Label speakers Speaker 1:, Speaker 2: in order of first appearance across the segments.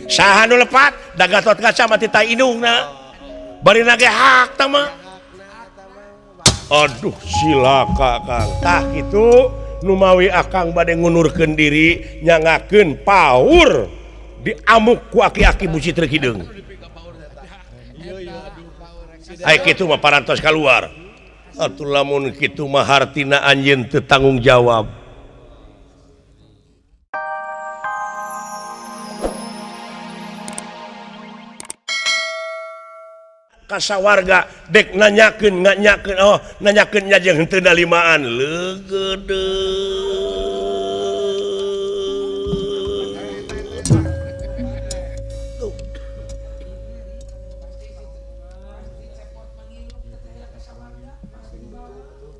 Speaker 1: saha nu lepat da Gatot Kaca mati ta indungna bari nage hak tama aduh silaka Kang tah kitu nu mawi akang bade ngunurkeun diri nyangakeun paur diamuk ku aki-aki buci trek hideung ai kitu mah parantos kaluar atuh lamun kitu mah hartina anjeun teu tanggung jawab kasawarga dek nanyakeun nganyakeun oh nanyakeun nya jeung henteu nalimaan leugede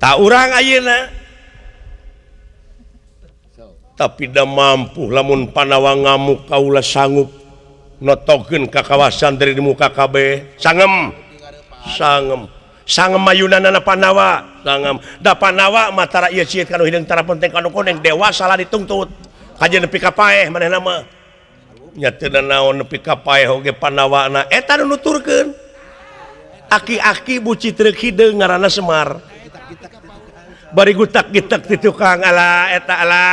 Speaker 1: tak urang ayeuna tapi da mampu lamun panawa ngamuk kaula sanggup notokeun ka kawasan dari di muka kabeh sangem mayunanana Panawa sangem da Panawa matara ieu cieut kanu hideung tara penting kanu koneng dewa salah ditungtut kajian nepi ka paeh manehna mah nya teu naon nepi ka paeh oge Panawana eta nu nuturkeun aki-aki buci trek hideung ngaranna Semar bari gutak-gitak ti tukang ala eta ala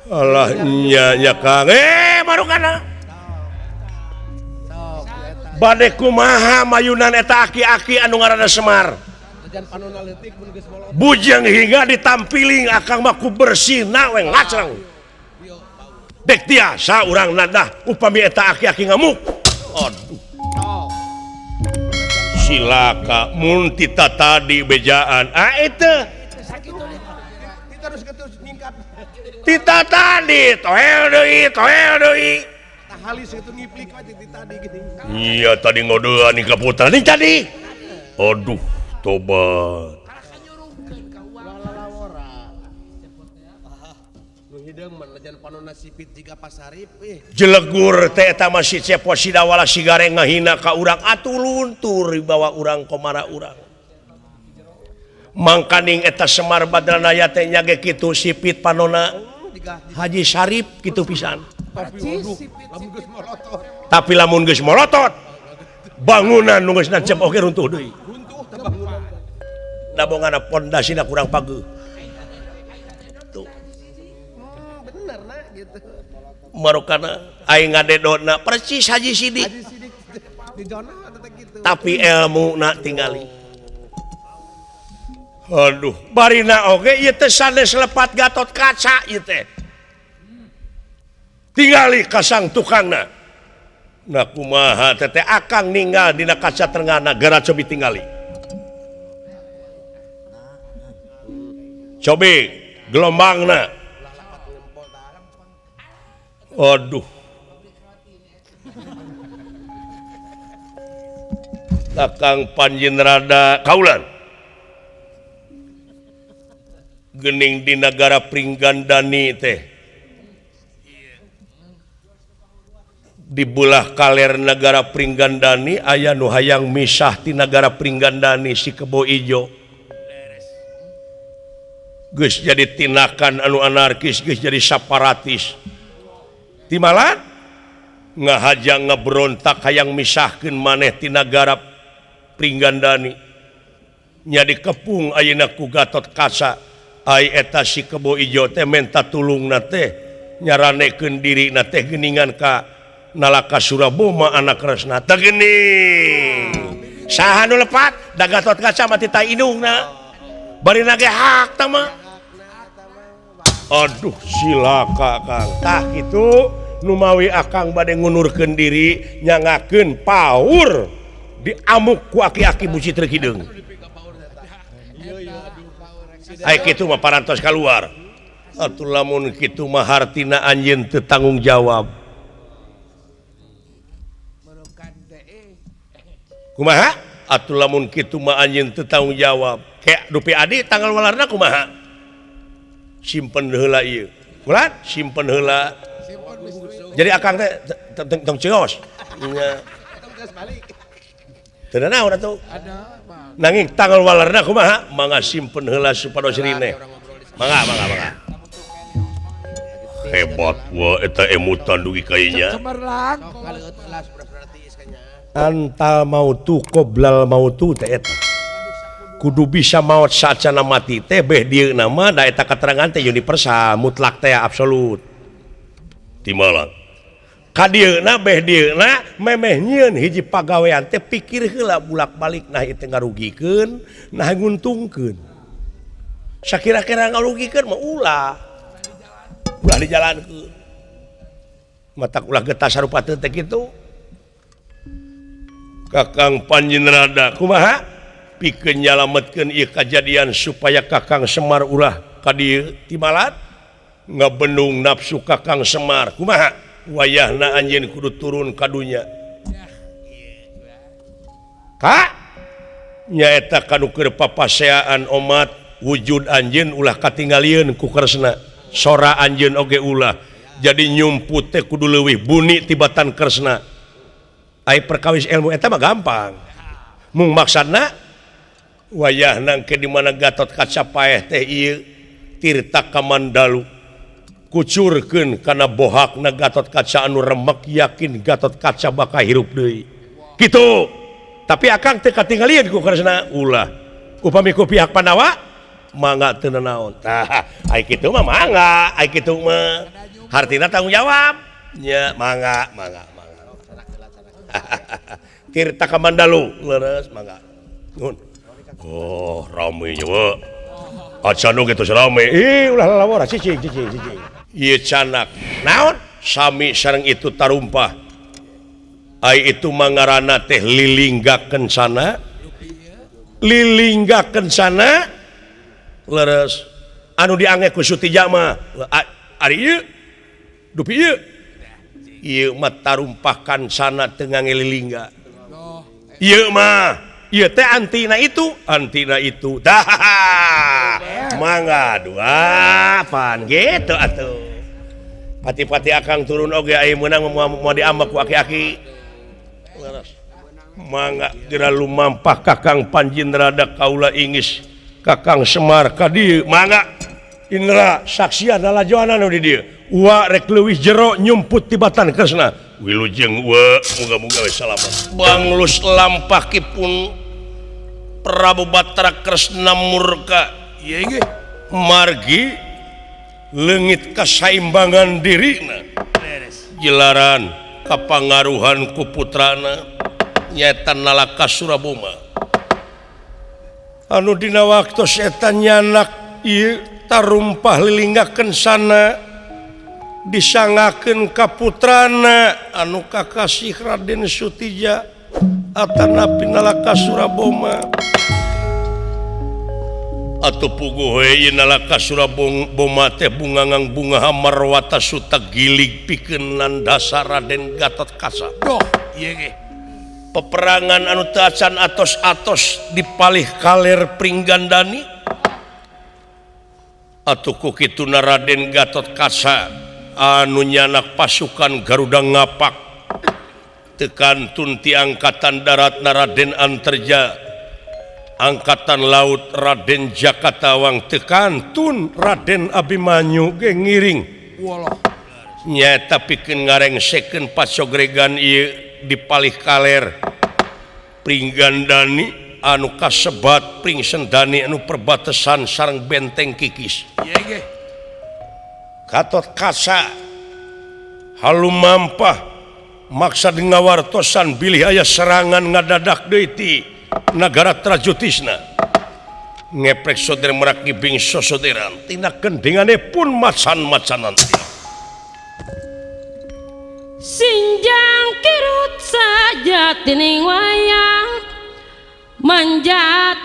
Speaker 1: Allah nya Kang marukana bade kumaha mayunan eta aki-aki anu ngaranna Semar bujang hingga ditampiling akang mah ku bersihna we ngacreng dek tiasa urang nadah upami eta aki-aki ngamuk aduh silaka mun tita tadi bejaan eta tita tadi toel deui halis itu ngiplik aja tadi gini iya tadi ngodean ni kaputra nih tadi aduh tobat jelegur teh eta masih cepot sidawala sigareng ngahina ka urang atuh luntur dibawa urang komara urang mangkaning eta Semar Badranaya teh nya ge kitu sipit panona Haji Syarif gitu pisan tapi lamun geus molotot bangunan nu geus nancep oge runtuh deui da bongana pondasina kurang pageuh tuh benerna gitu marokana aing ngadedona percis Haji Sidik tapi ilmu na tingali aduh barina oge ieu teh sanes lepat Gatot Kaca ieu teh tingali kasang tukangna na kumaha teh akang ninggal dina kaca tengahna gara cobi tingali cobi gelombangna aduh Kakang Panjen rada kaulan gening di negara Pringgandani teh di belah kaler negara Pringgandani aya nu hayang misah ti negara Pringgandani si Kebo Ijo geus jadi tinakan anu anarkis geus jadi separatis timalan ngahajang ngebrontak hayang misahkeun maneh ti negara Pringgandani nya dikepung ayeuna ku Gatot Kaca ai eta si Kebo Ijo teh menta tulungna teh nyaranekeun dirina teh geuningan ka Nalaka Suraboma anak resna teh geuning saha nu lepat da Gatot Kaca mati ta indungna bari nage hak tama aduh silaka Kang tah kitu nu mawi akang bade ngunurkeun diri nyangakeun paur diamuk ku aki-aki buci trek hideung ai kitu mah parantos kaluar atuh lamun kitu mah hartina anjeun teu tanggung jawab kumaha atuh lamun kitu mah anjeun teu tanggung jawab kayak dupi adi tanggal walarna kumaha simpen heula ieu ulah simpen heula jadi akang teh tong cios nya teu naon atuh nanging tanggal walarna kumaha mangga simpen heula supados rine mangga hebat eta emutan dugi kayaknya antal mautu qoblal mautu teh eta kudu bisa maut saacana mati teh beh dieu nama da eta katerangan teh universal mutlak teh absolut timalang kadieuna beh dieuna memeh nyieun hiji pagawean teh pikir heula bulak-balik nah ieu teh ngarugikeun nah nguntungkeun sakira-kira ngarugikeun mah ulah dijalankeun mata ulah getah sarupa teh kitu Kakang Panjenrada kumaha pikeun nyalametkeun ieu kajadian supaya Kakang Semar ulah ka dieu timalat ngabendung nafsu Kakang Semar kumaha wayahna anjeun kudu turun ka dunya ka nyaeta kanu keur papaseaan omat wujud anjeun ulah katingalieun ku kersna sora anjeun oge ulah jadi nyumput teh kudu leuwih buni tibatan kersna ai perkawis ilmu eta mah gampang mung maksudna wayahna ke di mana Gatot Kaca paeh teh ieu tirta kamandalu kucurkeun kana bohakna Gatot Kaca anu remek yakin Gatot Kaca bakal hirup deui kitu tapi akang teu katingalieun ku kersna ulah upami ku pihak Pandawa mangga teu naon tah ai kitu mah mangga ai kitu mah hartina tanggung jawab nya mangga tirta kamandalu leres mangga nun oh rame nya we acan oge tos rame ulah lalawara cicing ieu canak naon sami sareng itu tarumpah ai itu mangarana teh lilinggakeun sana leres anu diangge ku Sutija mah ari ieu dupi ieu mah tarumpahkan sana teu ngangelilingga ieu mah ieu teh antina itu dah mangga dua pan gitu atuh pati-pati akang turun oge aya meunang mau diambak ku aki-aki mangga geura lumampah Kakang Panjenrada kaula ingis Kakang Semar ka dieu mangga Indra saksian lalajoan anu di dieu wa rek leuwih jero nyumput tibatan kersna wilujeng wa muga-muga we salamet banglus lampahipun Prabu Batara Kresna murka ieu ge margi leungit kasaimbangan dirina jelaran kapangaruhan ku putrana nyaeta Nalaka Suraboma anu dina waktos eta nyanak ieu tarumpah lilinggakeun sana disangakeun ka putrana anu kakasih Raden Sutija atanapi Nalaka Suraboma atuh puguh we Nalaka Suraboma teh bungangang bunga Marwata Suta gilig pikeun dasar Raden Gatot Kaca doh ieu ge peperangan anu teu acan atos-atos dipalih kaler Pringgandani atuh ku kituna Raden Gatot Kaca anu nyanak pasukan Garuda Ngapak tekantun ti angkatan darat Raden Anterja angkatan laut Raden Jakatawang tekantun Raden Abimanyu ge ngiring nyaeta pikeun ngarengsekeun pacogregan ieu dipalih kaler Pringgandani anu kasebat Pring Sendani anu perbatasan sareng benteng Kikis Gatot Kaca halumampah maksad ngawartosan bilih aya serangan ngadadak deui ti nagara Trajutisna ngeprek soder merak ngibing sosoderan tina gendengane pun macan-macanan
Speaker 2: sinjang kirut saja tining wayang manjat